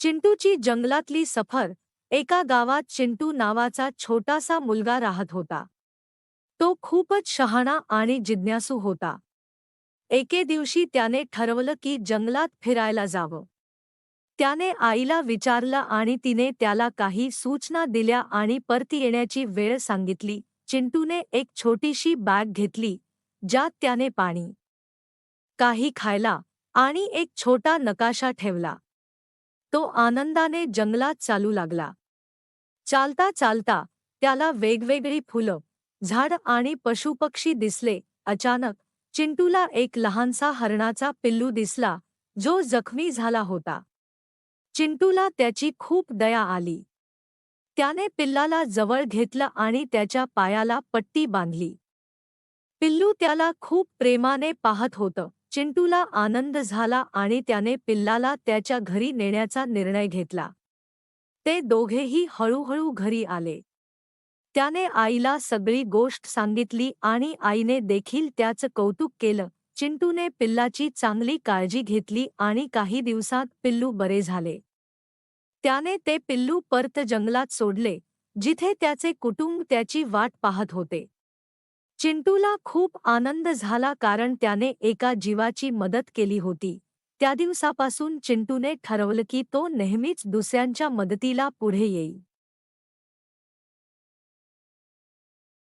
चिंटूची जंगलातली सफर. एका गावात चिंटू नावाचा छोटासा मुलगा राहत होता. तो खूपच शहाणा आणि जिज्ञासू होता. एके दिवशी त्याने ठरवलं की जंगलात फिरायला जावं. त्याने आईला विचारलं आणि तिने त्याला काही सूचना दिल्या आणि परत येण्याची वेळ सांगितली. चिंटूने एक छोटीशी बॅग घेतली, ज्यात त्याने पाणी, काही खायला आणि एक छोटा नकाशा ठेवला. तो आनंदाने जंगलात चालू लागला. चालता चालता त्याला वेगवेगळी फुलं, झाडं आणि पशुपक्षी दिसले. अचानक चिंटूला एक लहानसा हरणाचा पिल्लू दिसला, जो जखमी झाला होता. चिंटूला त्याची खूप दया आली. त्याने पिल्लाला जवळ घेतलं आणि त्याच्या पायाला पट्टी बांधली. पिल्लू त्याला खूप प्रेमाने पाहत होतं. चिंटूला आनंद झाला आणि त्याने पिल्लाला त्याच्या घरी नेण्याचा निर्णय घेतला. ते दोघेही हळूहळू घरी आले. त्याने आईला सगळी गोष्ट सांगितली आणि आईने देखील त्याचं कौतुक केलं. चिंटूने पिल्लाची चांगली काळजी घेतली आणि काही दिवसात पिल्लू बरे झाले. त्याने ते पिल्लू परत जंगलात सोडले, जिथे त्याचे कुटुंब त्याची वाट पाहत होते. चिंटूला खूप आनंद झाला कारण त्याने एका जीवाची मदत केली होती. त्या दिवसापासून चिंटूने ठरवलं की तो नेहमीच दुसऱ्यांच्या मदतीला पुढे येईल.